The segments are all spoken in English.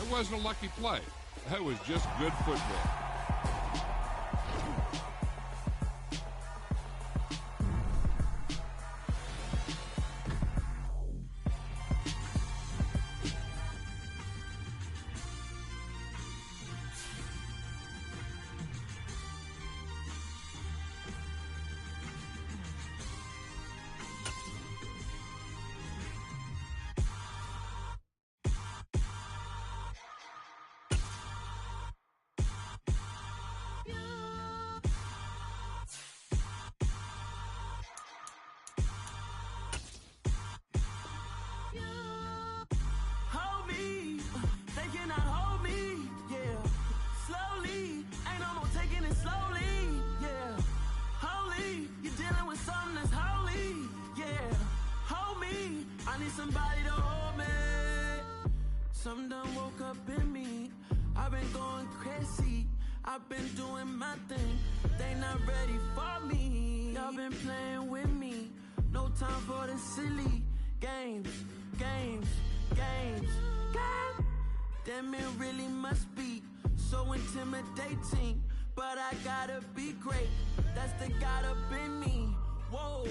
wasn't a lucky play. That was just good football. Somebody to hold me. Some done woke up in me. I've been going crazy. I've been doing my thing. They not ready for me. Y'all been playing with me. No time for the silly games. Damn, it really must be so intimidating. But I gotta be great. That's the God up in me. Whoa,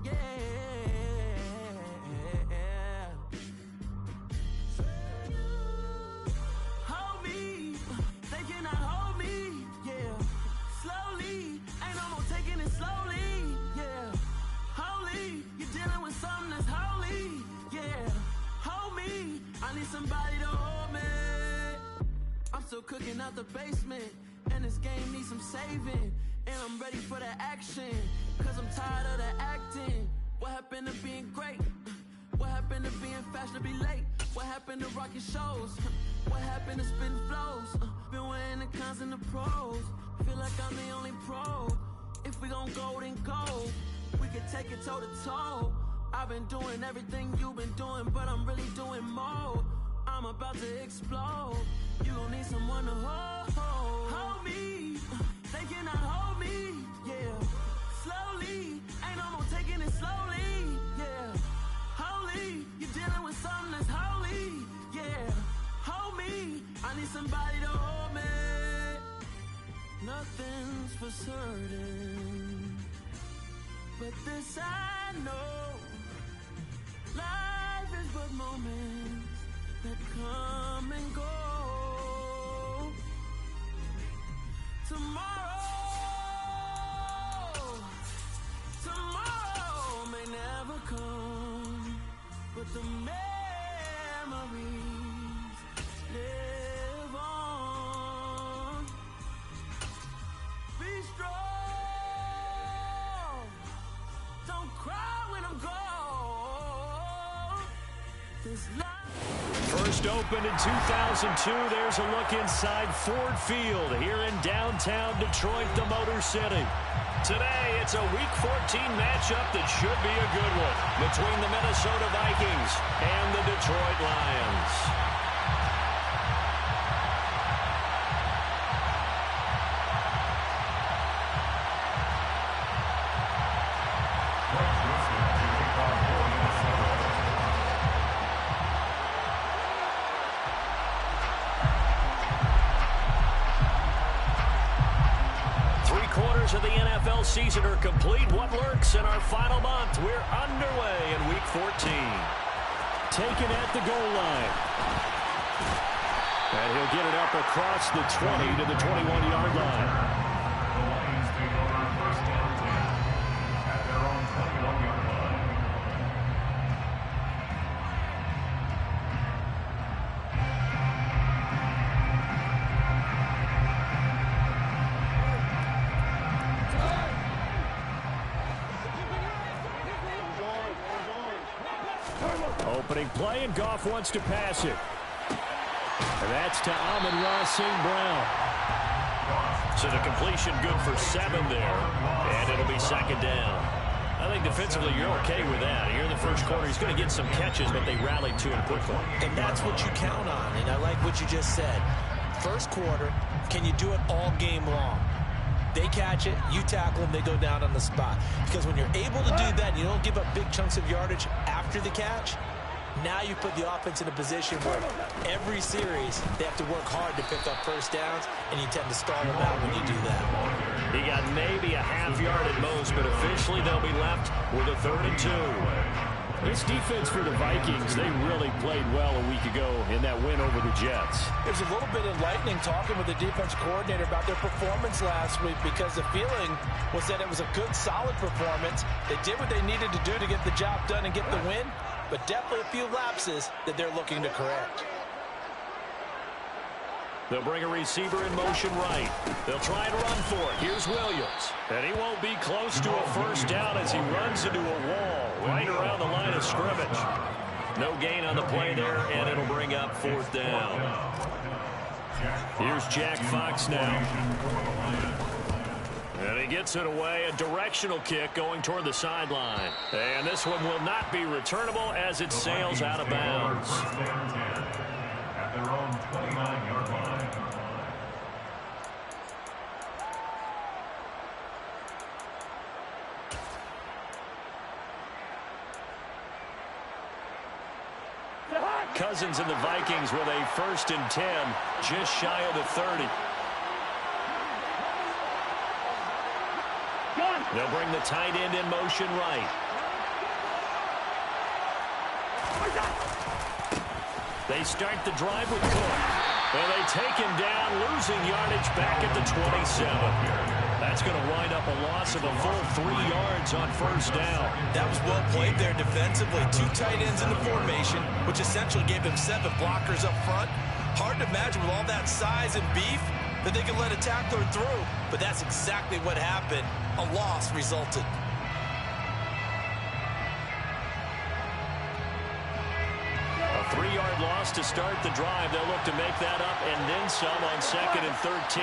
yeah. Somebody to hold me. I'm still cooking out the basement, and this game needs some saving. And I'm ready for the action, cause I'm tired of the acting. What happened to being great? What happened to being fashionably late? What happened to rocking shows? What happened to spitting flows? Been wearing the cons and the pros. Feel like I'm the only pro. If we gon' go, then go. We can take it toe to toe. I've been doing everything you've been doing, but I'm really doing more. I'm about to explode. You gon' need someone to hold me. They cannot hold me, yeah. Slowly, ain't no more taking it slowly, yeah. Holy, you're dealing with something that's holy, yeah. Hold me, I need somebody to hold me. Nothing's for certain, but this I know. Life is but moments that come and go. Tomorrow may never come, but the memories live on. Be strong, don't cry when I'm gone. This life. First opened in 2002, there's a look inside Ford Field here in downtown Detroit, the Motor City. Today, it's a Week 14 matchup that should be a good one between the Minnesota Vikings and the Detroit Lions. Of the NFL season are complete. What lurks in our final month? We're underway in Week 14. Taken at the goal line. And he'll get it up across the 20 to the 21-yard line. The Lions take over first down 10 at their own 21-yard line. Opening play, and Goff wants to pass it. And that's to Amon-Ra St. Brown. So the completion good for 7 there. And it'll be second down. I think defensively you're okay with that. Here in the first quarter, he's going to get some catches, but they rallied to him quickly. And that's what you count on, and I like what you just said. First quarter, can you do it all game long? They catch it, you tackle them, they go down on the spot. Because when you're able to do that, you don't give up big chunks of yardage after the catch, Now you put the offense in a position where every series they have to work hard to pick up first downs, and you tend to stall them out when you do that. He got maybe a half yard at most, but officially they'll be left with a 3rd and 2. This defense for the Vikings, they really played well a week ago in that win over the Jets. It was a little bit enlightening talking with the defense coordinator about their performance last week, because the feeling was that it was a good, solid performance. They did what they needed to do to get the job done and get the win, but definitely a few lapses that they're looking to correct. They'll bring a receiver in motion right. They'll try and run for it. Here's Williams. And he won't be close to a first down as he runs into a wall right around the line of scrimmage. No gain on the play there, and it'll bring up 4th down. Here's Jack Fox now. And he gets it away. A directional kick going toward the sideline. And this one will not be returnable as it sails out of bounds. At their own 29-yard line. Cousins and the Vikings with a 1st and 10, just shy of the 30. They'll bring the tight end in motion right. They start the drive with Cook. And they take him down, losing yardage back at the 27. That's going to wind up a loss of a full 3 yards on first down. That was well played there defensively. 2 tight ends in the formation, which essentially gave them 7 blockers up front. Hard to imagine with all that size and beef that they could let a tackler through, but that's exactly what happened. A loss resulted. A 3-yard loss to start the drive. They'll look to make that up and then some on 2nd and 13.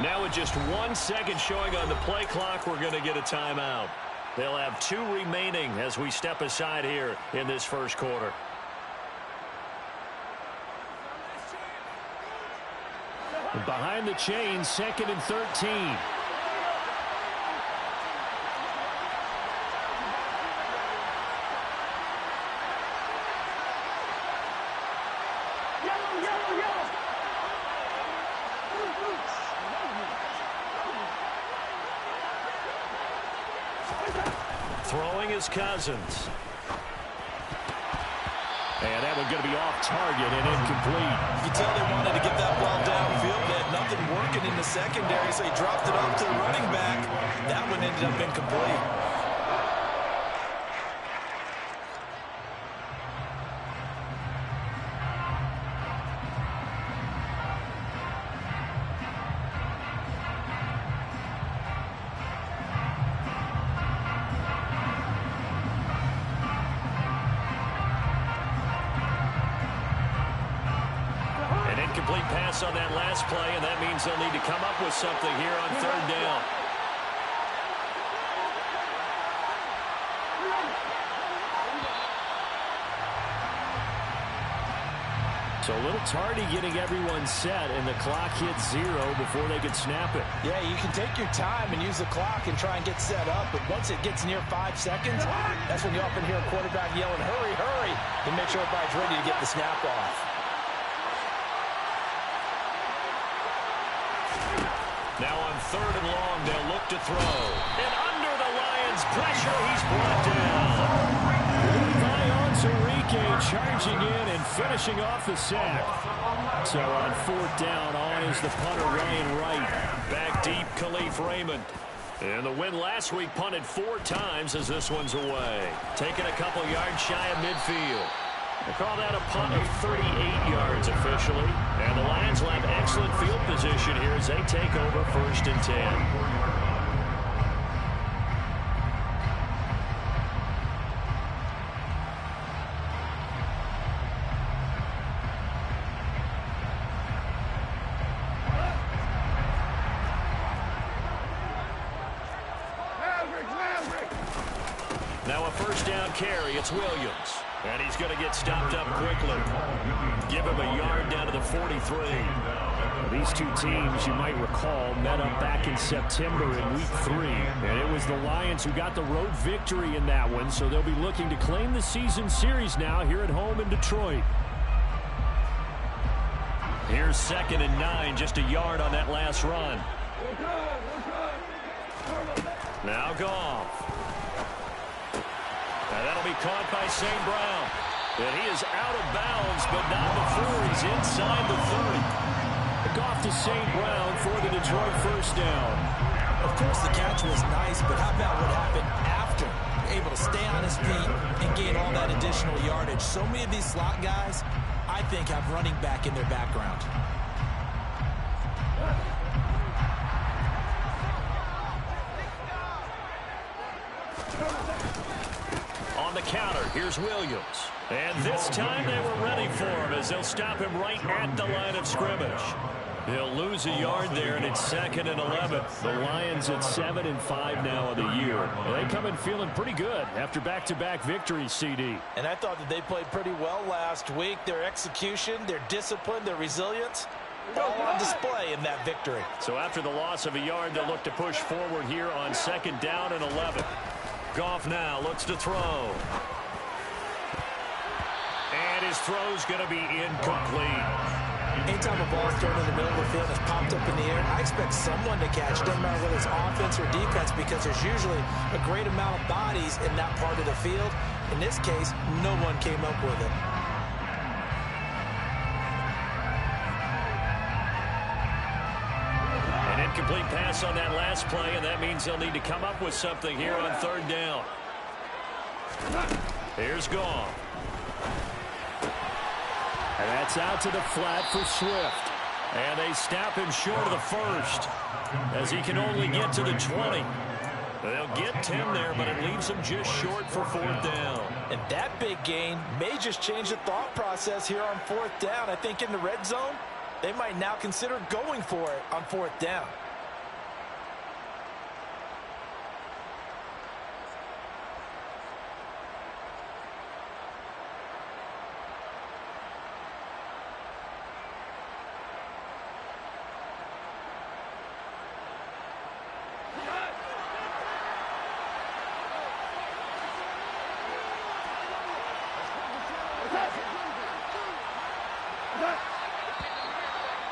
Now with just 1 second showing on the play clock, we're going to get a timeout. They'll have 2 remaining as we step aside here in this first quarter. Behind the chains, 2nd and 13. Throwing is Cousins. And that one's going to be off target and incomplete. You can tell they wanted to get that ball downfield. They had nothing working in the secondary, so he dropped it off to the running back. That one ended up incomplete. Incomplete pass on that last play, and that means they'll need to come up with something here on 3rd down. So a little tardy getting everyone set, and the clock hits 0 before they could snap it. Yeah, you can take your time and use the clock and try and get set up, but once it gets near 5 seconds, that's when you often hear a quarterback yelling, hurry, hurry, to make sure everybody's ready to get the snap off. Now on 3rd and long, they'll look to throw. And under the Lions' pressure, he's brought down. Levi Onwuzurike charging in and finishing off the sack. So on 4th down, on is the punter, Ryan Wright. Back deep, Khalif Raymond. And the win last week punted 4 times as this one's away. Taking a couple yards shy of midfield. They call that a punt of 38 yards officially. And the Lions will have excellent field position here as they take over 1st and 10. Now a 1st down carry. It's Williams. And he's going to get stopped up quickly. Give him a yard down to the 43. These two teams, you might recall, met up back in September in Week 3. And it was the Lions who got the road victory in that one, so they'll be looking to claim the season series now here at home in Detroit. Here's 2nd and 9, just a yard on that last run. Now Goff. And that'll be caught by St. Brown. And he is out of bounds, but not before he's inside the 30. Goff to St. Brown for the Detroit first down. Of course, the catch was nice, but how about what happened after? Able to stay on his feet and gain all that additional yardage. So many of these slot guys, I think, have running back in their background. On the counter, here's Williams. And this time they were ready for him as they'll stop him right at the line of scrimmage. He'll lose a yard there, and it's 2nd and 11. The Lions at 7-5 now of the year. They come in feeling pretty good after back-to-back victories, CD. And I thought that they played pretty well last week. Their execution, their discipline, their resilience, all on display in that victory. So after the loss of a yard, they'll look to push forward here on 2nd down and 11. Goff now looks to throw. And his throw's going to be incomplete. Anytime a ball is thrown in the middle of the field and is popped up in the air, I expect someone to catch. Doesn't matter whether it's offense or defense, because there's usually a great amount of bodies in that part of the field. In this case, no one came up with it. An incomplete pass on that last play, and that means they'll need to come up with something here on 3rd down. Here's Goff. And that's out to the flat for Swift. And they stop him short of the first as he can only get to the 20. They'll get 10 there, but it leaves him just short for 4th down. And that big gain may just change the thought process here on 4th down. I think in the red zone, they might now consider going for it on 4th down.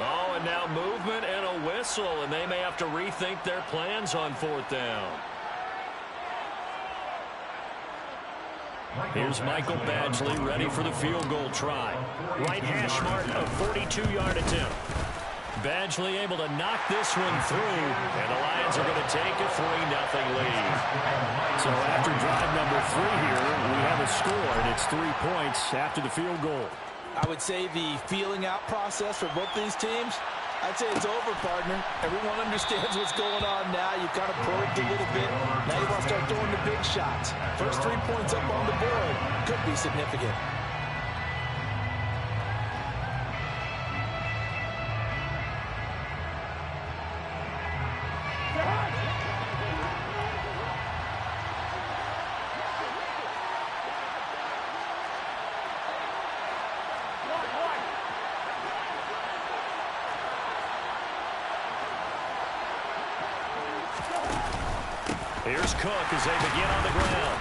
Oh, and now movement and a whistle, and they may have to rethink their plans on 4th down. Here's Michael Badgley ready for the field goal try. Right hash mark, a 42-yard attempt. Badgley able to knock this one through, and the Lions are going to take a 3-0 lead. So after drive number 3 here, we have a score, and it's 3 points after the field goal. I would say the feeling out process for both these teams, I'd say it's over, partner. Everyone understands what's going on now. You kind of probed a little bit. Now you want to start throwing the big shots. First 3 points up on the board could be significant. Here's Cook as they begin on the ground.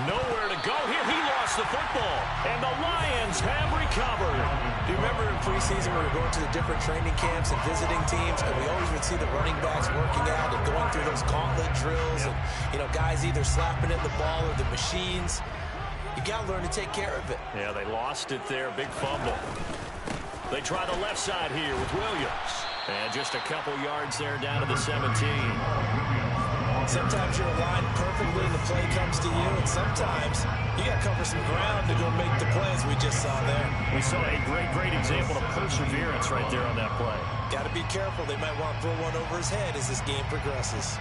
Nowhere to go here. He lost the football, and the Lions have recovered. Do you remember in preseason we were going to the different training camps and visiting teams, and we always would see the running backs working out and going through those gauntlet drills, and, you know, guys either slapping at the ball or the machines. You got to learn to take care of it. Yeah, they lost it there. Big fumble. They try the left side here with Williams. And just a couple yards there down to the 17. Sometimes you're aligned perfectly and the play comes to you, and sometimes you got to cover some ground to go make the plays we just saw there. We saw a great example of perseverance right there on that play. Got to be careful. They might want to throw one over his head as this game progresses.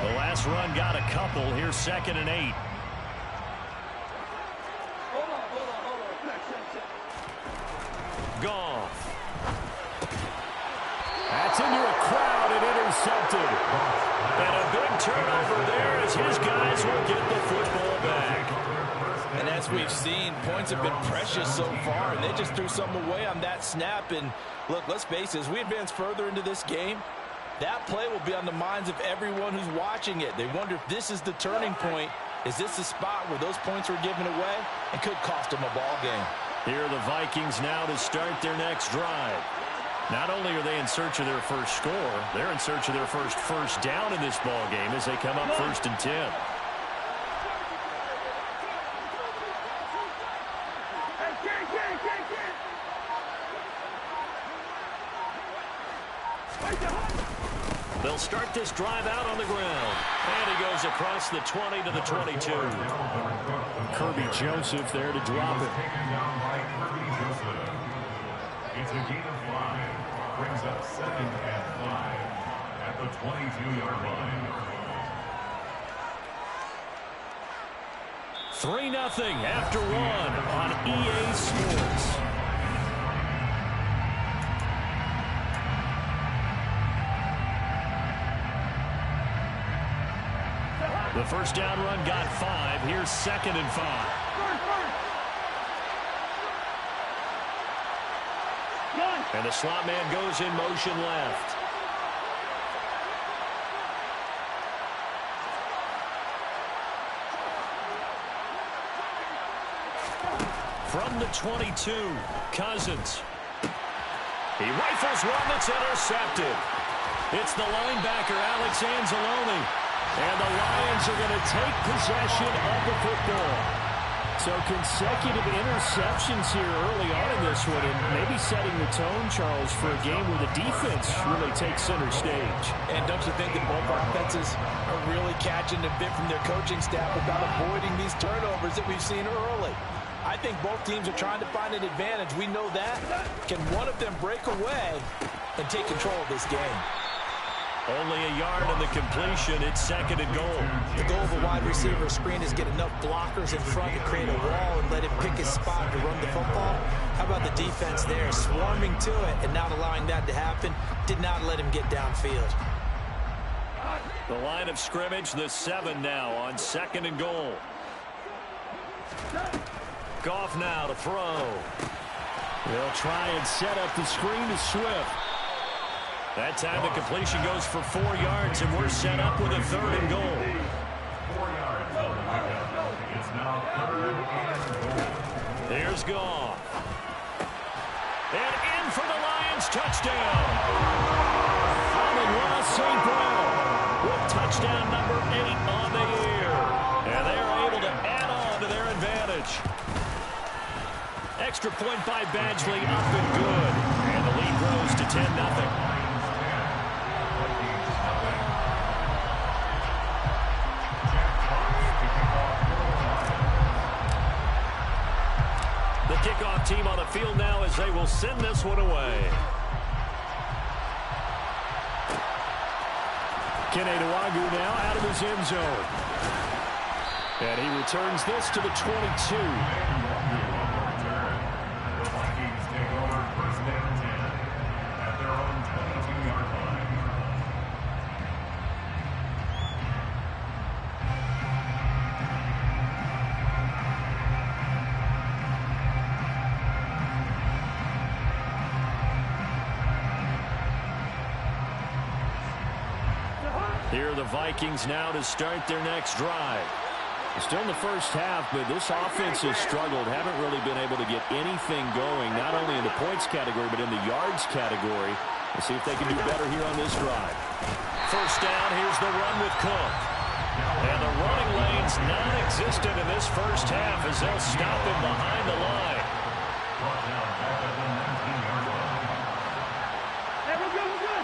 The last run got a couple. Here's 2nd and 8. Goff. That's into a crowd and intercepted. And a big turnover there as his guys will get the football. As we've seen, points have been precious so far, and they just threw some away on that snap. And look, let's face it, as we advance further into this game, that play will be on the minds of everyone who's watching it. They wonder if this is the turning point. Is this the spot where those points were given away and could cost them a ball game? Here are the Vikings now to start their next drive. Not only are they in search of their first score, they're in search of their first down in this ball game as they come up 1st and 10. They'll start this drive out on the ground. And he goes across the 20 to the 22. Kirby Joseph there to drop it. Taken down by Kirby Joseph. It's a gain of 5. Brings up 2nd and 5 at the 22-yard line. 3-0 after 1 on EA Sports. The first down run got 5. Here's 2nd and 5. And the slot man goes in motion left. From the 22, Cousins. He rifles one that's intercepted. It's the linebacker, Alex Anzalone. And the Lions are going to take possession of the football. So consecutive interceptions here early on in this one, and maybe setting the tone, Charles, for a game where the defense really takes center stage. And don't you think that both offenses are really catching a bit from their coaching staff about avoiding these turnovers that we've seen early? I think both teams are trying to find an advantage. We know that. Can one of them break away and take control of this game? Only a yard on the completion. It's 2nd and goal. The goal of a wide receiver screen is get enough blockers in front to create a wall and let him pick his spot to run the football. How about the defense there, swarming to it and not allowing that to happen? Did not let him get downfield. The line of scrimmage, the 7 now on 2nd and goal. Goff now to throw. They'll try and set up the screen to Swift. That time the completion goes for 4 yards, and we're set up with a 3rd and goal. 4 yards on the pickup. It's now 3rd and goal. Here's Goff. And in for the Lions touchdown. Amon-Ra St. Brown With touchdown number 8 on the year. And they're able to add on to their advantage. Extra point by Badgley, up and good. And the lead grows to 10-0. The kickoff team on the field now as they will send this one away. Keneduagu now out of his end zone. And he returns this to the 22. The Vikings take over 1st and 10 at their own 22-yard line. Here are the Vikings now to start their next drive. Still in the first half, but this offense has struggled. Haven't really been able to get anything going, not only in the points category, but in the yards category. Let's see if they can do better here on this drive. First down, here's the run with Cook. And the running lane's non-existent in this first half as they'll stop him behind the line. Brought down back at the 19-yard line. Hey, we're good, we're good.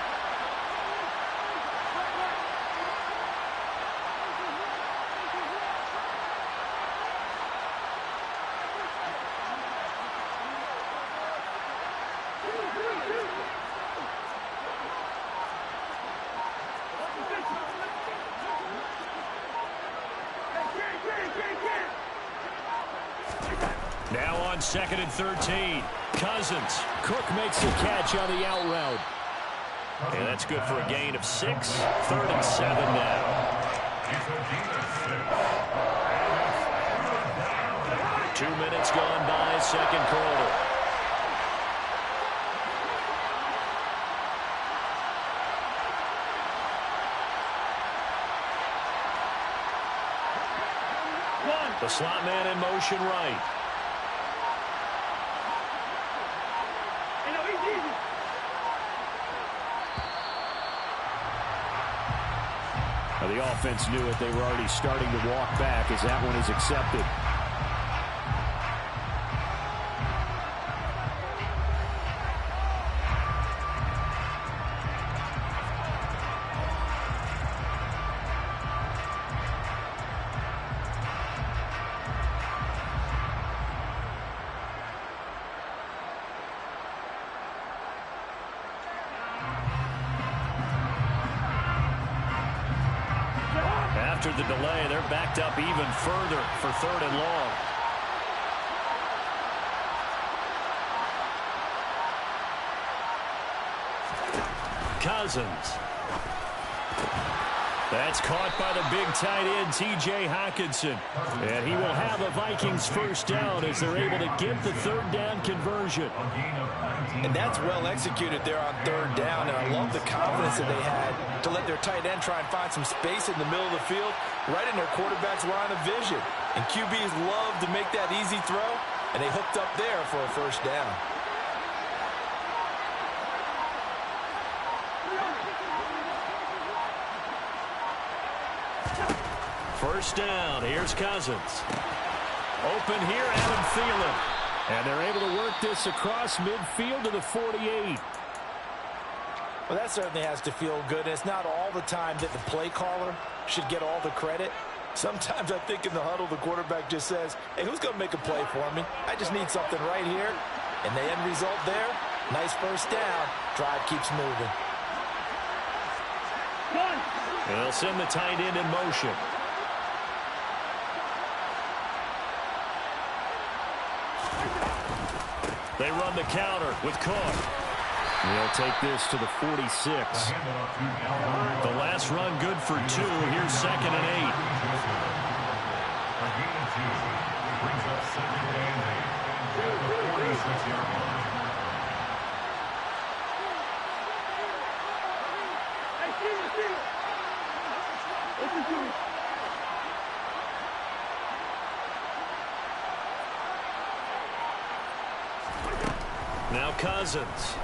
Now on 2nd and 13. Cousins. Cook makes the catch on the out route. And that's good for a gain of 6. 3rd and 7 now. It's a gain of 6. 2 minutes gone by, second quarter. The slot man in motion right. Now the offense knew it. They were already starting to walk back as that one is accepted. After the delay, they're backed up even further for 3rd and long. Cousins. That's caught by the big tight end, T.J. Hockenson. And he will have a Vikings first down as they're able to get the 3rd down conversion. And that's well executed there on 3rd down. And I love the confidence that they had to let their tight end try and find some space in the middle of the field, right in their quarterback's line of vision. And QBs love to make that easy throw, and they hooked up there for a first down. First down, here's Cousins. Open here, Adam Thielen. And they're able to work this across midfield to the 48. Well, that certainly has to feel good. And it's not all the time that the play caller should get all the credit. Sometimes I think in the huddle, the quarterback just says, hey, who's going to make a play for me? I just need something right here. And the end result there, nice first down. Drive keeps moving. They'll send the tight end in motion. They run the counter with Cook. They'll take this to the 46. The last run good for 2. Here's 2nd and 8. Brings up 2nd and 8 at the 46-yard line. Now Cousins.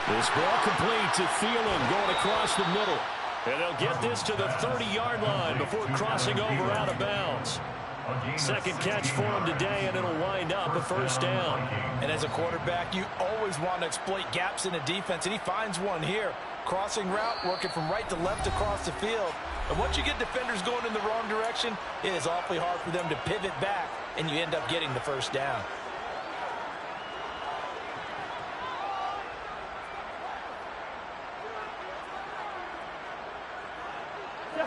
This ball complete to Thielen going across the middle. And they'll get this to the 30-yard line before crossing over out of bounds. Second catch for him today, and it'll wind up a first down. And as a quarterback, you always want to exploit gaps in the defense, and he finds one here. Crossing route, working from right to left across the field. And once you get defenders going in the wrong direction, it is awfully hard for them to pivot back, and you end up getting the first down.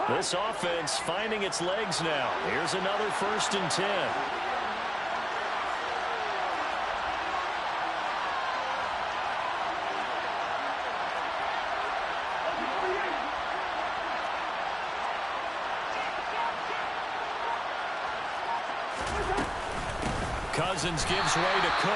This offense finding its legs now. Here's another 1st and 10. Cousins gives way to Cook.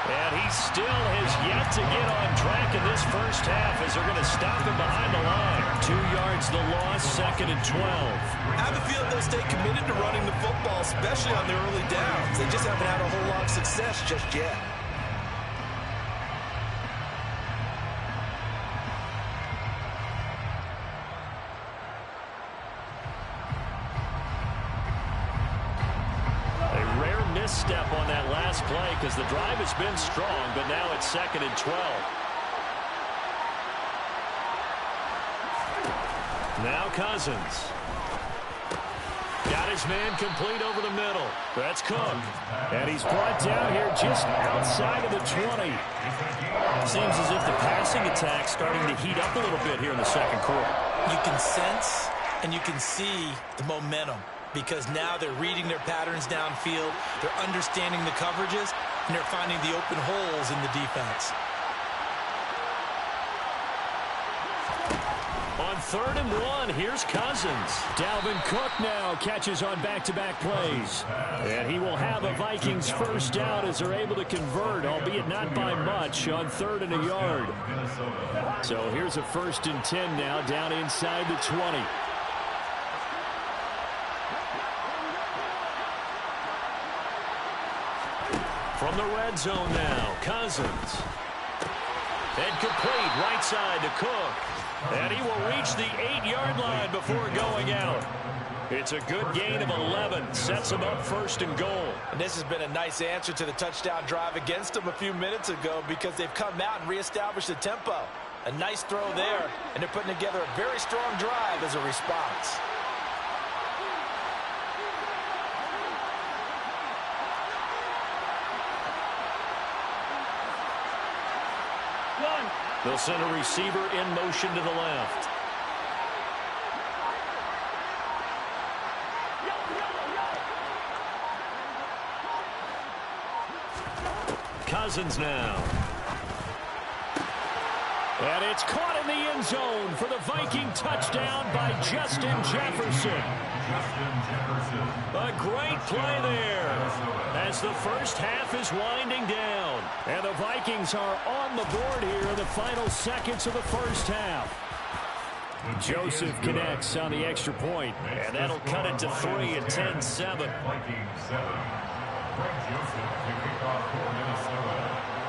And he still has yet to get on track in this first half as they're going to stop him behind the line. 2 yards the loss, 2nd and 12. I have a feeling they'll stay committed to running the football, especially on the early downs. They just haven't had a whole lot of success just yet. Step on that last play because the drive has been strong, but now it's 2nd and 12. Now Cousins. Got his man complete over the middle. That's Cook. And he's brought down here just outside of the 20. Seems as if the passing attack's starting to heat up a little bit here in the second quarter. You can sense and you can see the momentum, because now they're reading their patterns downfield, they're understanding the coverages, and they're finding the open holes in the defense. On 3rd and 1. Here's Cousins. Dalvin Cook now catches on back-to-back plays. And he will have a Vikings first down as they're able to convert, albeit not by much, on 3rd and a yard. So here's a 1st and 10 now down inside the 20. From the red zone now, Cousins. And complete right side to Cook. And he will reach the 8-yard line before going out. It's a good gain of 11. Sets him up 1st and goal. And this has been a nice answer to the touchdown drive against them a few minutes ago because they've come out and reestablished the tempo. A nice throw there, and they're putting together a very strong drive as a response. They'll send a receiver in motion to the left. Cousins now. And it's caught in the end zone for the Viking touchdown by Justin Jefferson. A great play there as the first half is winding down. And the Vikings are on the board here in the final seconds of the first half. Joseph connects on the extra point. And that'll cut it to 3 at 10-7.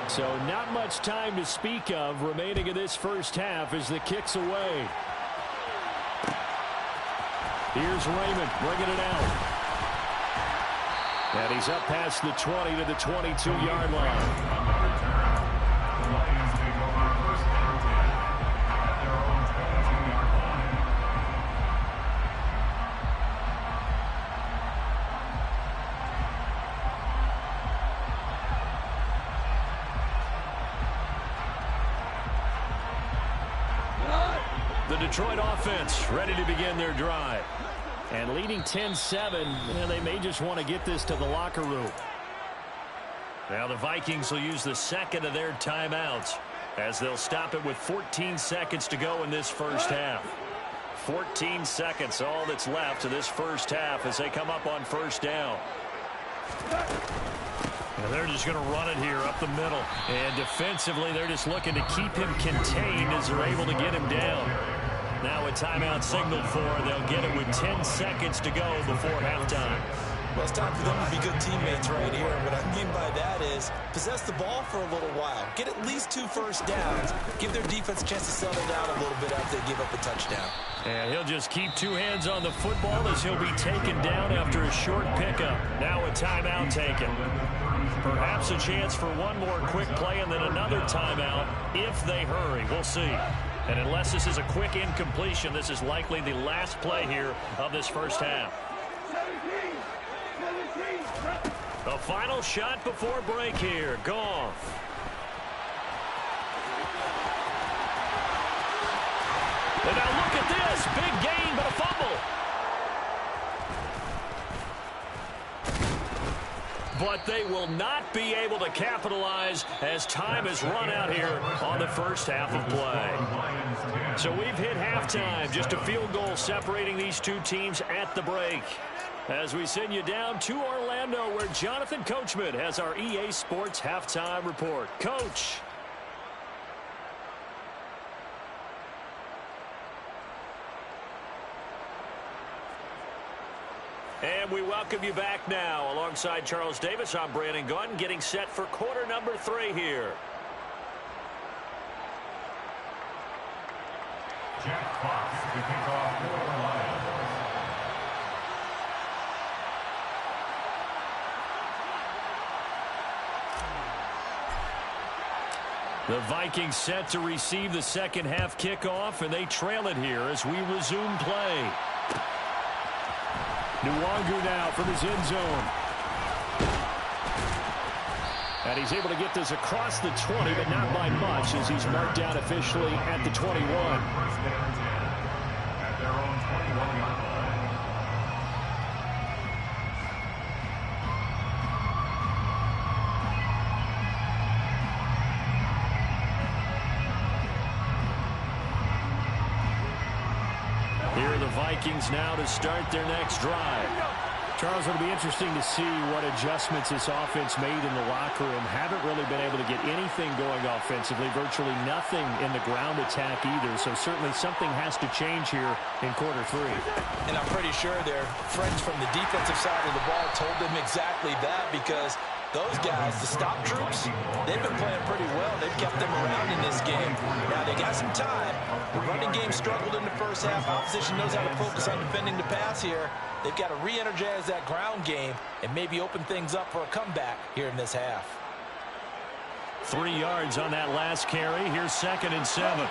So not much time to speak of remaining in this first half as the kick's away. Here's Raymond bringing it out. And he's up past the 20 to the 22-yard line. The Detroit offense ready to begin their drive. And leading 10-7, they may just want to get this to the locker room. Now the Vikings will use the second of their timeouts as they'll stop it with 14 seconds to go in this first half. 14 seconds, all that's left of this first half as they come up on first down. And they're just going to run it here up the middle. And defensively, they're just looking to keep him contained as they're able to get him down. Now a timeout signaled for. They'll get it with 10 seconds to go before halftime. Well, it's time for them to be good teammates right here. What I mean by that is possess the ball for a little while. Get at least 2 first downs. Give their defense a chance to settle down a little bit after they give up a touchdown. And he'll just keep 2 hands on the football as he'll be taken down after a short pickup. Now a timeout taken. Perhaps a chance for one more quick play and then another timeout if they hurry. We'll see. And unless this is a quick incompletion, this is likely the last play here of this first half. The final shot before break here. Goff. And now look at this. Big gain, but a fumble. But they will not be able to capitalize as time has run out here on the first half of play. So we've hit halftime. Just a field goal separating these two teams at the break. As we send you down to Orlando, where Jonathan Coachman has our EA Sports halftime report. Coach. And we welcome you back now. Alongside Charles Davis, I'm Brandon Gaudin, getting set for quarter number 3 here. Jack Fox to kick off for the Lions. The Vikings set to receive the second half kickoff, and they trail it here as we resume play. Nwangu now from his end zone. And he's able to get this across the 20, but not by much as he's marked down officially at the 21. First down 10 at their own 21-yard line. Vikings now to start their next drive. Charles, it'll be interesting to see what adjustments this offense made in the locker room. Haven't really been able to get anything going offensively, virtually nothing in the ground attack either. So certainly something has to change here in quarter 3. And I'm pretty sure their friends from the defensive side of the ball told them exactly that, because those guys, the stop troops, they've been playing pretty well. They've kept them around in this game. Now, they got some time. The running game struggled in the first half. Opposition knows how to focus on defending the pass here. They've got to re-energize that ground game and maybe open things up for a comeback here in this half. 3 yards on that last carry. Here's 2nd and 7.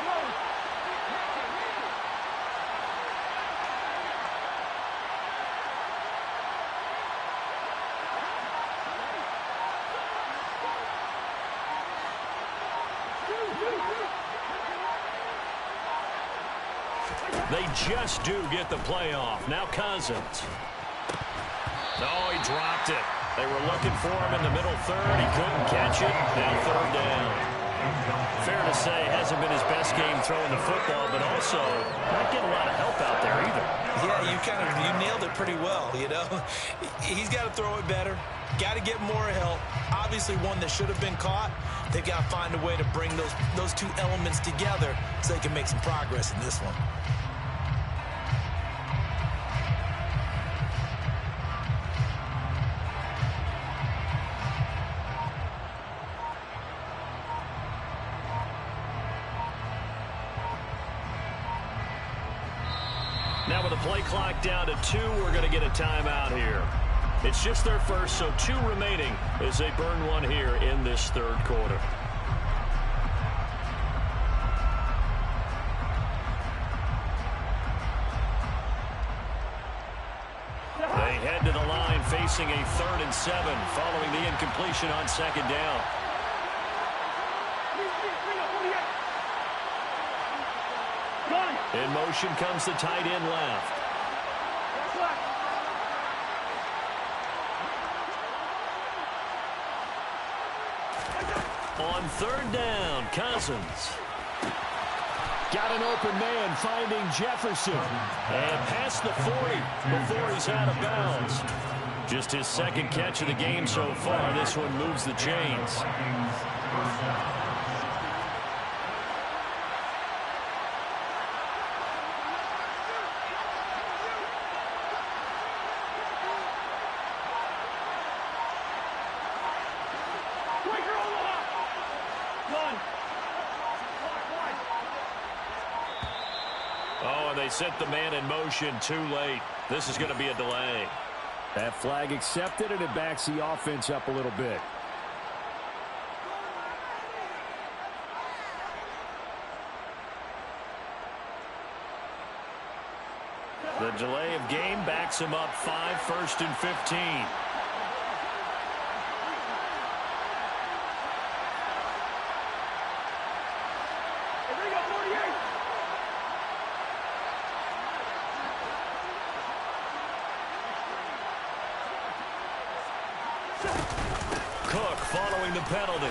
They just do get the play off. Now Cousins. Oh, he dropped it. They were looking for him in the middle third. He couldn't catch it. Now 3rd down. Fair to say, hasn't been his best game throwing the football, but also not getting a lot of help out there either. Yeah, you nailed it pretty well, you know. He's got to throw it better. Got to get more help. Obviously one that should have been caught. They've got to find a way to bring those two elements together so they can make some progress in this one. Now with the play clock down to 2, we're going to get a timeout here. It's just their first, so 2 remaining as they burn one here in this 3rd quarter. They head to the line facing a 3rd and 7 following the incompletion on 2nd down. In motion comes the tight end left. On 3rd down, Cousins. Got an open man finding Jefferson. And past the 40 before he's out of bounds. Just his 2nd catch of the game so far. This one moves the chains. Oh, and they sent the man in motion too late. This is going to be a delay. That flag accepted, and it backs the offense up a little bit. The delay of game backs him up 5, 1st and 15. Cook following the penalty.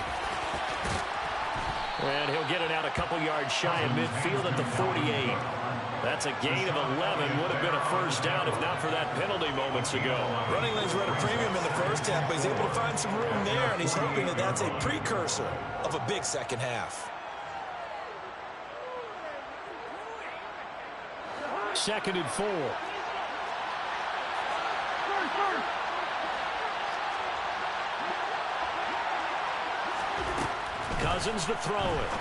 And he'll get it out a couple yards shy of midfield at the 48. That's a gain of 11. Would have been a 1st down if not for that penalty moments ago. Running lanes were at a premium in the first half, but he's able to find some room there, and he's hoping that that's a precursor of a big 2nd half. 2nd and 4. Cousins to throw it.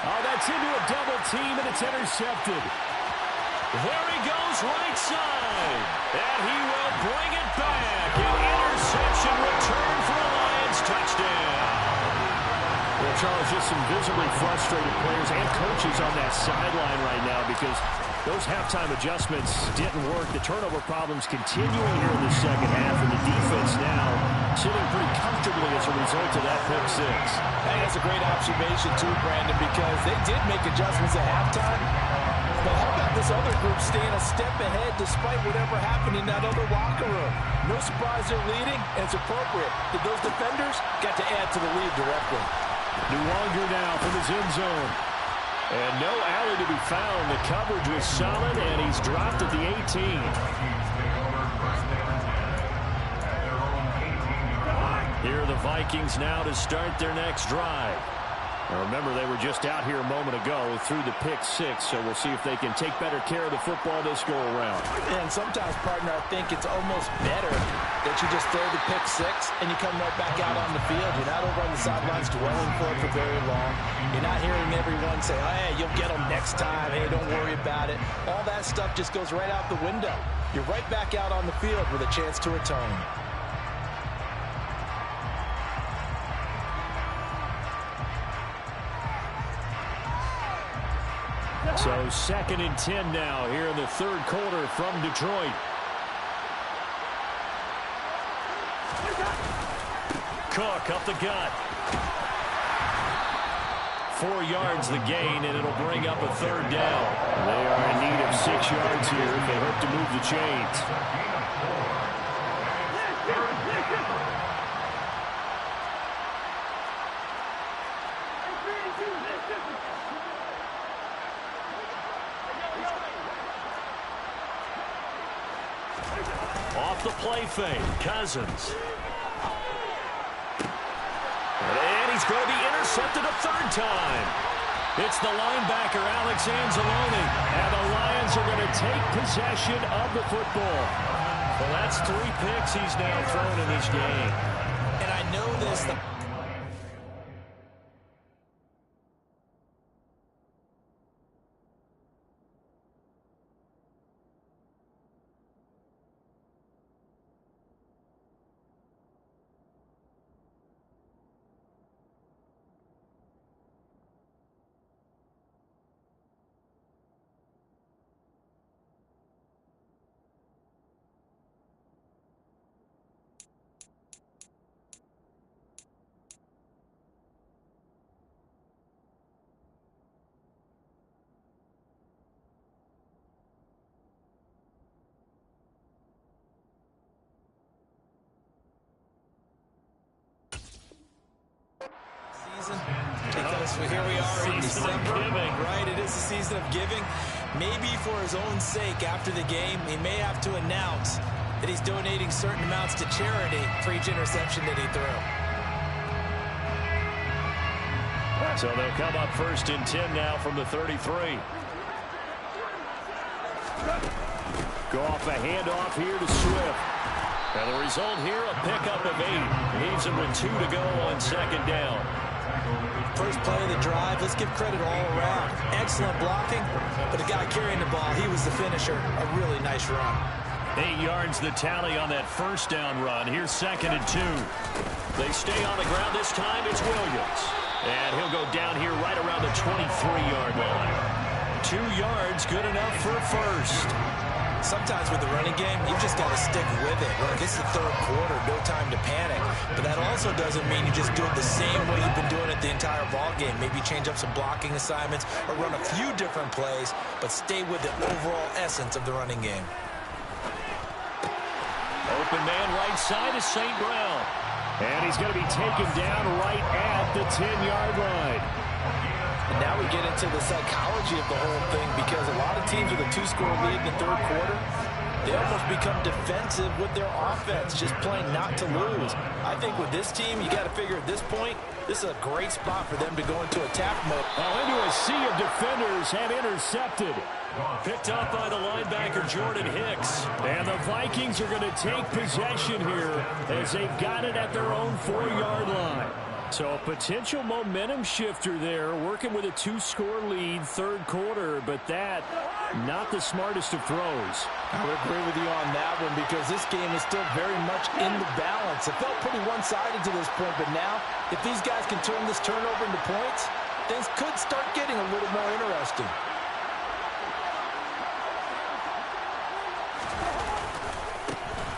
Oh, that's into a double team, and it's intercepted. There he goes, right side. And he will bring it back. An interception return for a Lions touchdown. Well, Charles, just some visibly frustrated players and coaches on that sideline right now because those halftime adjustments didn't work. The turnover problems continuing here in the 2nd half, and the defense now sitting pretty comfortably as a result of that pick 6. Hey, that's a great observation too, Brandon, because they did make adjustments at halftime. But how about this other group staying a step ahead despite whatever happened in that other locker room? No surprise they're leading, and it's appropriate that those defenders got to add to the lead directly. New Longer now from his end zone. And no alley to be found. The coverage was solid, and he's dropped at the 18. Here are the Vikings now to start their next drive. Now remember, they were just out here a moment ago through the pick six, so we'll see if they can take better care of the football this go-around. And sometimes, partner, I think it's almost better that you just throw the pick six and you come right back out on the field. You're not over on the sidelines dwelling for it for very long. You're not hearing everyone say, hey, you'll get them next time. Hey, don't worry about it. All that stuff just goes right out the window. You're right back out on the field with a chance to atone. So 2nd and 10 now here in the third quarter from Detroit. Cook up the gut. 4 yards the gain, and it'll bring up a third down. They are in need of 6 yards here if they hope to move the chains. Off the play fake, Cousins. And he's going to be intercepted a third time. It's the linebacker, Alex Anzalone. And the Lions are going to take possession of the football. Well, that's 3 picks he's now thrown in this game. And I know this. Because here we are in December, right? It is the season of giving. Maybe for his own sake, after the game, he may have to announce that he's donating certain amounts to charity for each interception that he threw. So they'll come up 1st and 10 now from the 33. Goff a handoff here to Swift. And the result here, a pickup of 8. Leaves him with 2 to go on 2nd down. First play of the drive, let's give credit all around. Excellent blocking, but the guy carrying the ball, he was the finisher. A really nice run. 8 yards the tally on that first down run. Here's 2nd and 2. They stay on the ground. This time it's Williams. And he'll go down here right around the 23-yard line. 2 yards, good enough for a first. Sometimes with the running game, you've just got to stick with it. Look, it's the third quarter, no time to panic. But that also doesn't mean you just do it the same way you've been doing it the entire ball game. Maybe change up some blocking assignments or run a few different plays, but stay with the overall essence of the running game. Open man right side is St. Brown. And he's going to be taken down right at the 10-yard line. And now we get into the psychology of the whole thing, because a lot of teams with a 2-score lead in the third quarter, they almost become defensive with their offense, just playing not to lose. I think with this team, you got to figure at this point, this is a great spot for them to go into attack mode. Into a sea of defenders and intercepted. Picked up by the linebacker, Jordan Hicks. And the Vikings are going to take possession here as they've got it at their own 4-yard line. So a potential momentum shifter there, working with a 2-score lead, third quarter, but that, not the smartest of throws. I would agree with you on that one, because this game is still very much in the balance. It felt pretty one-sided to this point, but now, if these guys can turn this turnover into points, things could start getting a little more interesting.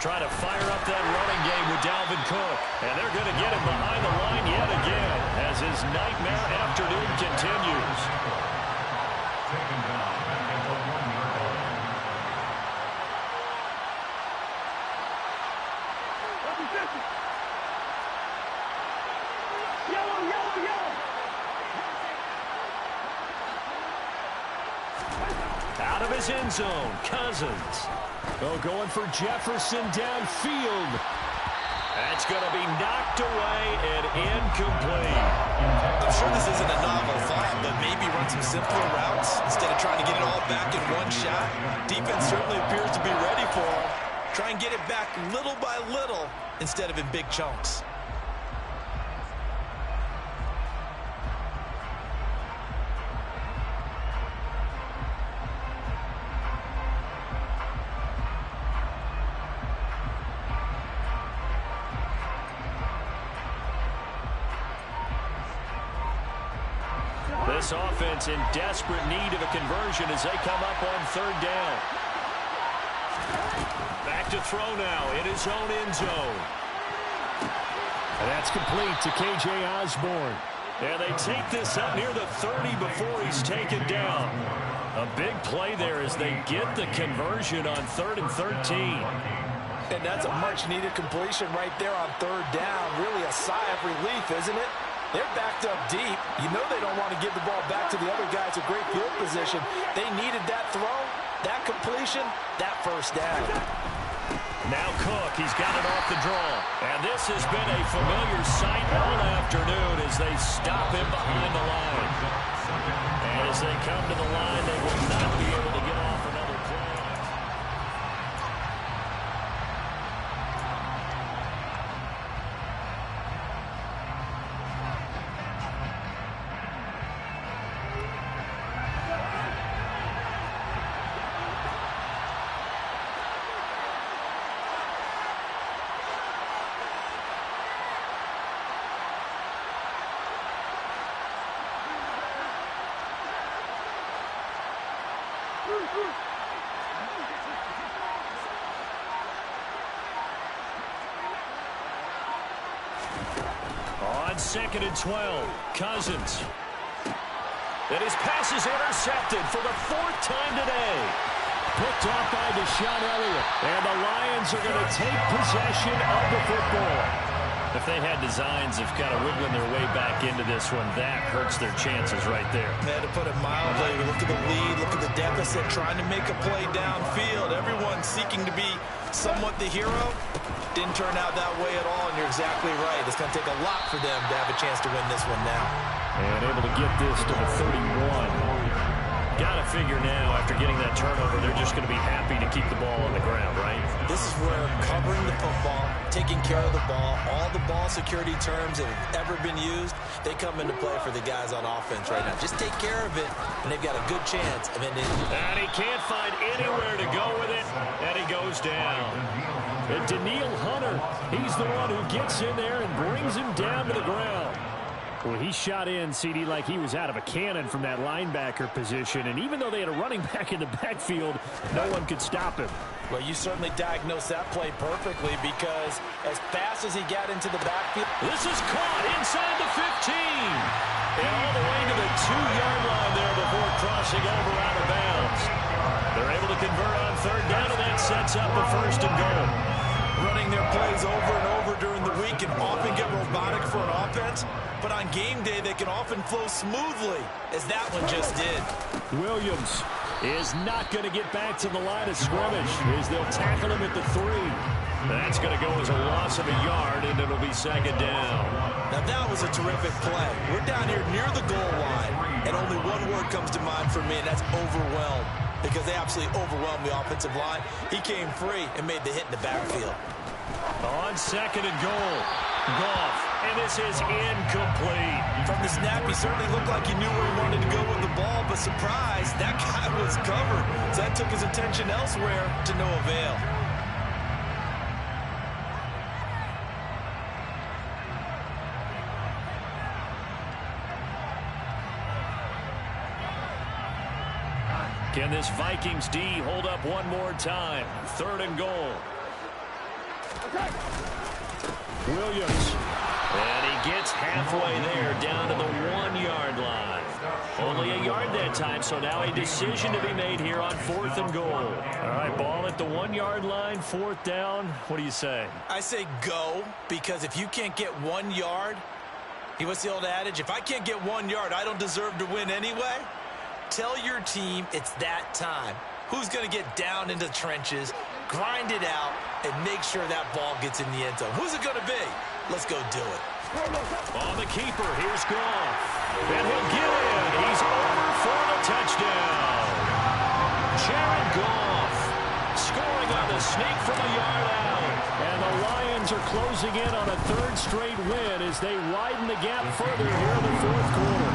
Trying to fire up that running game with Dalvin Cook. And they're going to get him behind the line yet again as his nightmare afternoon continues. Taken down at the 1-yard line. Yellow, yellow, yellow. out of his end zone. Cousins. Oh, going for Jefferson downfield. That's going to be knocked away and incomplete. I'm sure this isn't a novel thought, but maybe run some simpler routes instead of trying to get it all back in one shot. Defense certainly appears to be ready for him. Try and get it back little by little instead of in big chunks. This offense in desperate need of a conversion as they come up on third down. Back to throw now in his own end zone. And that's complete to K.J. Osborne. And they take this up near the 30 before he's taken down. A big play there as they get the conversion on 3rd and 13. And that's a much-needed completion right there on third down. Really a sigh of relief, isn't it? They're backed up deep. You know they don't want to give the ball back to the other guys in great field position. They needed that throw, that completion, that first down. Now Cook, he's got it off the draw. And this has been a familiar sight all afternoon as they stop him behind the line. And as they come to the line, they will not be able to get off another play. On 2nd and 12, Cousins. And his pass is intercepted for the 4th time today. Picked off by Deshaun Elliott. And the Lions are going to take possession of the football. If they had designs of kind of wiggling their way back into this one, that hurts their chances right there. They had to put it mildly. Look at the lead. Look at the deficit. Trying to make a play downfield. Everyone seeking to be somewhat the hero. Didn't turn out that way at all, and you're exactly right. It's going to take a lot for them to have a chance to win this one now. And able to get this to the 31. Got to figure now, after getting that turnover, they're just going to be happy to keep the ball on the ground, right? This is where covering the football, taking care of the ball, all the ball security terms that have ever been used, they come into play for the guys on offense right now. Just take care of it, and they've got a good chance of ending. And he can't find anywhere to go with it, and he goes down. And Daniil Hunter, he's the one who gets in there and brings him down to the ground. Well, he shot in, CD, like he was out of a cannon from that linebacker position. And even though they had a running back in the backfield, no one could stop him. Well, you certainly diagnosed that play perfectly because as fast as he got into the backfield. This is caught inside the 15. And all the way to the 2-yard line there before crossing over out of bounds. They're able to convert on third down, and that sets up a 1st and goal. Running their plays over and over during the week can often get robotic for an offense, but on game day they can often flow smoothly, as that one just did. Williams is not going to get back to the line of scrimmage as they'll tackle him at the 3. That's going to go as a loss of a yard, and it'll be 2nd down. Now that was a terrific play. We're down here near the goal line, and only one word comes to mind for me, and that's overwhelmed, because they absolutely overwhelmed the offensive line. He came free and made the hit in the backfield. On 2nd and goal, Goff, and this is incomplete. From the snap, he certainly looked like he knew where he wanted to go with the ball, but surprise, that guy was covered. So that took his attention elsewhere to no avail. Can this Vikings D hold up one more time? 3rd and goal. Williams. And he gets halfway there down to the 1-yard line. Only a yard that time, so now a decision to be made here on 4th and goal. All right, ball at the 1-yard line, 4th down. What do you say? I say go, because if you can't get 1 yard, what's the old adage? If I can't get 1 yard, I don't deserve to win anyway. Tell your team it's that time. who's going to get down into the trenches, grind it out, and make sure that ball gets in the end zone. Who's it going to be? Let's go do it. On the keeper, here's Goff. And he'll get in. He's over for the touchdown. Jared Goff scoring on the sneak from a yard out. And the Lions are closing in on a third straight win as they widen the gap further here in the fourth quarter.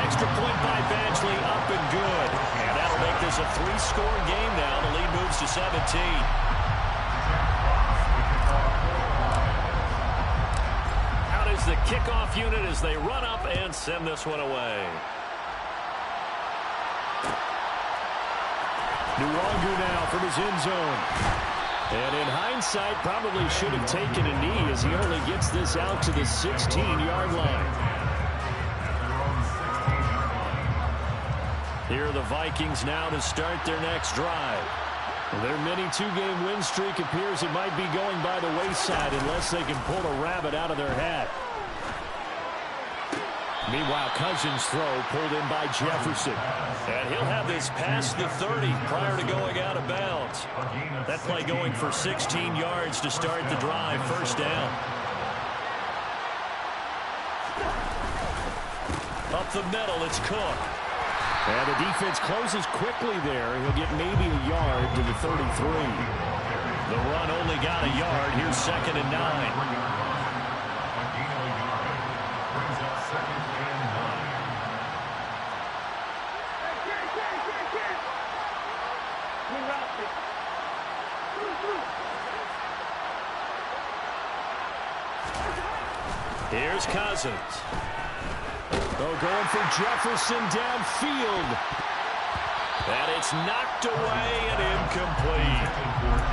Extra point by Badgley, up and good. And that'll make this a 3-score game now. The lead moves to 17. Out is the kickoff unit as they run up and send this one away. Nwangu now from his end zone. And in hindsight, probably should have taken a knee as he only gets this out to the 16-yard line. Here are the Vikings now to start their next drive. Their mini 2-game win streak appears it might be going by the wayside unless they can pull a rabbit out of their hat. Meanwhile, Cousins' throw pulled in by Jefferson. And he'll have this past the 30 prior to going out of bounds. That play going for 16 yards to start the drive. First down. Up the middle, it's Cook. And the defense closes quickly there. He'll get maybe a yard to the 33. The run only got a yard. Here's 2nd and 9. Here's Cousins. Oh, going for Jefferson downfield. And it's knocked away and incomplete.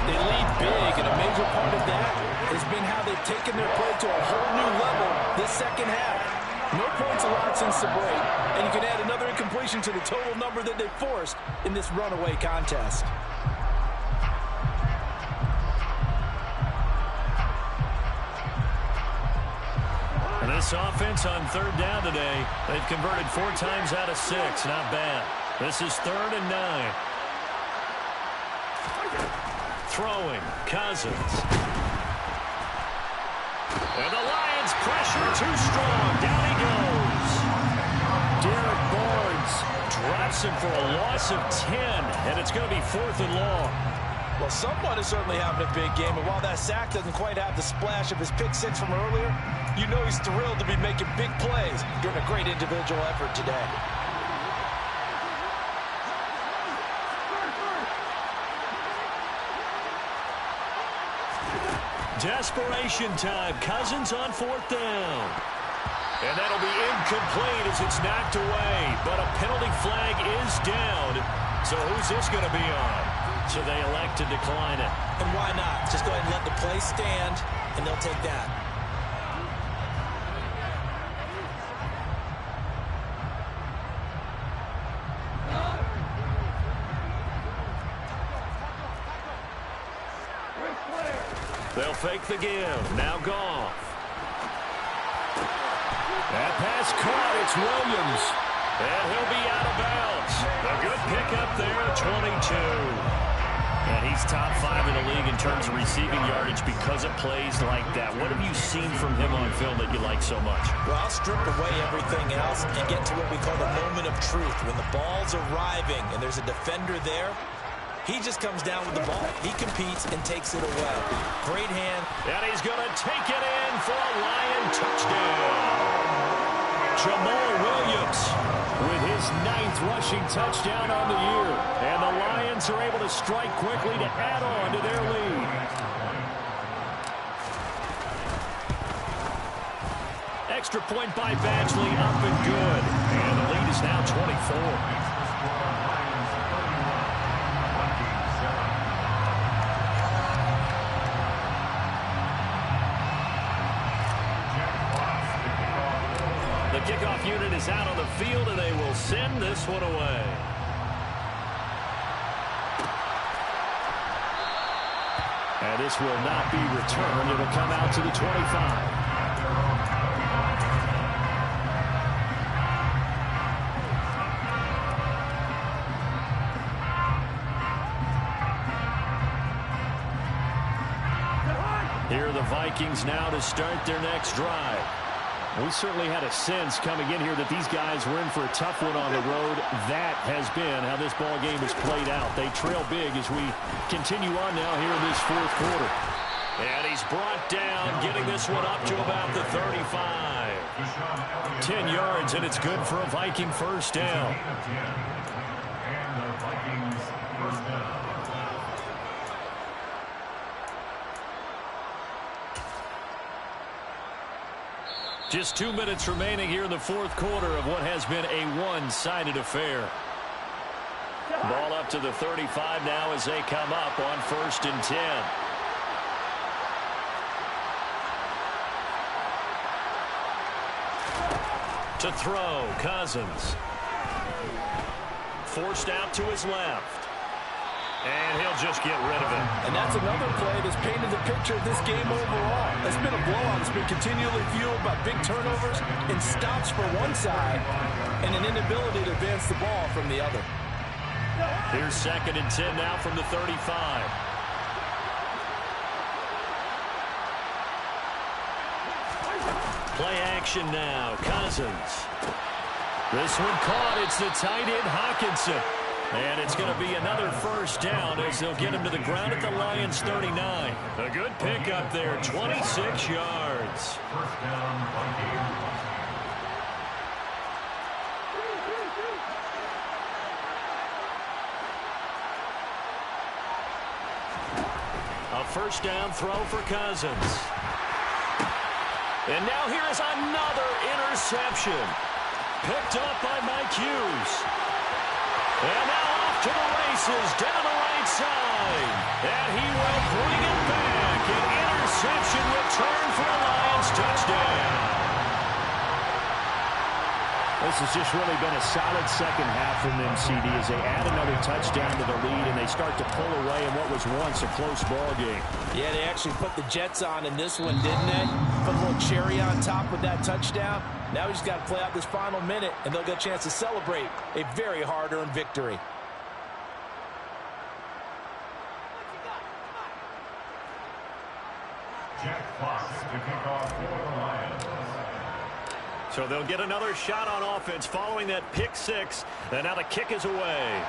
They lead big, and a major part of that has been how they've taken their play to a whole new level this second half. No points allowed since the break, and you can add another incompletion to the total number that they've forced in this runaway contest. This offense on 3rd down today, they've converted 4 times out of 6. Not bad. This is 3rd and 9. Throwing, Cousins. And the Lions pressure too strong. Down he goes. Derek Barnes drops him for a loss of 10, and it's going to be 4th and long. Well, someone is certainly having a big game, and while that sack doesn't quite have the splash of his pick six from earlier, you know he's thrilled to be making big plays during a great individual effort today. Desperation time. Cousins on 4th down. And that'll be incomplete as it's knocked away, but a penalty flag is down. So who's this going to be on? So they elect to decline it. And why not? Just go ahead and let the play stand, and they'll take that. They'll fake the give. Now Goff. That pass caught. It's Williams. And he'll be out of bounds. A good pickup there at 22. And he's top 5 in the league in terms of receiving yardage because of plays like that. What have you seen from him on film that you like so much? Well, I'll strip away everything else and get to what we call the moment of truth. When the ball's arriving and there's a defender there, he just comes down with the ball. He competes and takes it away. Great hand. And he's going to take it in for a Lion touchdown. Jamal Williams with his 9th rushing touchdown on the year. And the Lions are able to strike quickly to add on to their lead. Extra point by Badgley, up and good. And the lead is now 24. The kickoff unit is out on the field, and they will send this one away. And this will not be returned. It'll come out to the 25. Here are the Vikings now to start their next drive. We certainly had a sense coming in here that these guys were in for a tough one on the road. That has been how this ball game has played out. They trail big as we continue on now here in this fourth quarter. And he's brought down, getting this one up to about the 35. 10 yards, and it's good for a Viking first down. And the Vikings first down. Just 2 minutes remaining here in the fourth quarter of what has been a one-sided affair. Ball up to the 35 now as they come up on 1st and 10. To throw, Cousins. Forced out to his left. And he'll just get rid of it. And that's another play that's painted the picture of this game overall. It's been a blowout. It's been continually fueled by big turnovers and stops for one side and an inability to advance the ball from the other. Here's 2nd and 10 now from the 35. Play action now. Cousins. This one caught. It's the tight end, Hawkinson. And it's going to be another first down as they'll get him to the ground at the Lions' 39. A good pickup there, 26 yards. First down, Vikings. A first down throw for Cousins. And now here is another interception. Picked up by Mike Hughes. And now off to the races down the right side. And he will bring it back. An interception return for a Lions touchdown. This has just really been a solid second half from them, CD, as they add another touchdown to the lead and they start to pull away in what was once a close ball game. Yeah, they actually put the Jets on in this one, didn't they? Put a little cherry on top with that touchdown. Now we just got to play out this final minute, and they'll get a chance to celebrate a very hard-earned victory. Jack Fox to kick off for the Lions. So they'll get another shot on offense following that pick six. And now the kick is away.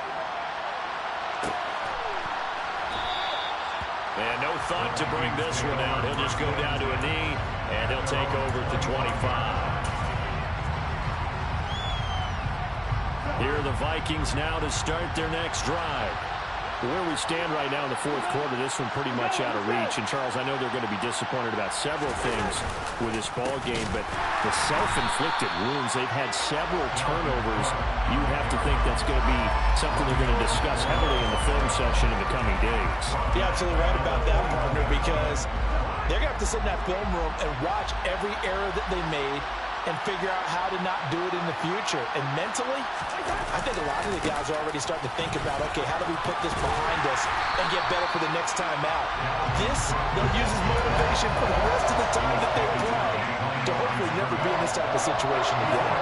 And no thought to bring this one out. He'll just go down to a knee, and he'll take over at the 25. Here are the Vikings now to start their next drive. Where we stand right now in the fourth quarter, this one pretty much out of reach. And, Charles, I know they're going to be disappointed about several things with this ball game, but the self-inflicted wounds, they've had several turnovers. You have to think that's going to be something they're going to discuss heavily in the film session in the coming days. You're absolutely right about that, partner, because they're going to have to sit in that film room and watch every error that they made and figure out how to not do it in the future. And mentally, I think a lot of the guys are already starting to think about, okay, how do we put this behind us and get better for the next time out? This, they'll use as motivation for the rest of the time that they play to hopefully never be in this type of situation again.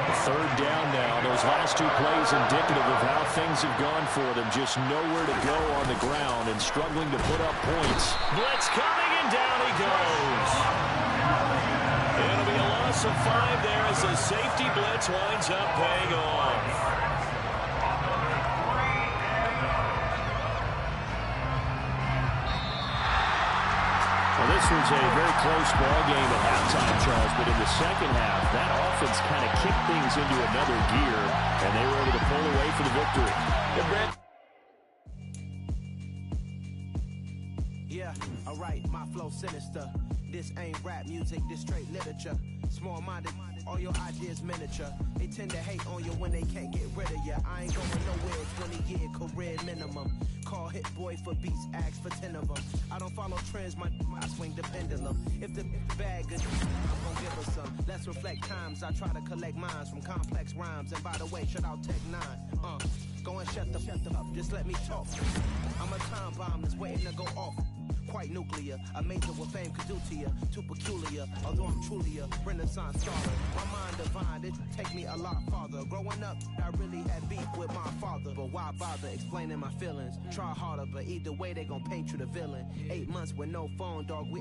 The third down now. Those last two plays indicative of how things have gone for them. Just nowhere to go on the ground and struggling to put up points. Blitz coming, and down he goes. It'll be a loss of 5 there as the safety blitz winds up paying off. Well, this was a very close ball game at halftime, Charles, but in the second half, that offense kind of kicked things into another gear, and they were able to pull away for the victory. Yeah, alright, my flow sinister. This ain't rap music, this straight literature. Small-minded, all your ideas miniature. They tend to hate on you when they can't get rid of you. I ain't going nowhere, 20-year career minimum. Call hit boy for beats, ask for 10 of them. I don't follow trends, I swing the pendulum. If the bag good, I'm gonna give her some. Let's reflect times, I try to collect minds from complex rhymes. And by the way, shut out Tech 9. Go and shut the up, just let me talk. I'm a time bomb that's waiting to go off. Quite nuclear, amazing what fame could do to you. Too peculiar, although I'm truly a Renaissance scholar. My mind divine, it take me a lot farther. Growing up, I really had beef with my father. But why bother explaining my feelings? Try harder, but either way they gon' paint you the villain. 8 months with no phone, dog, we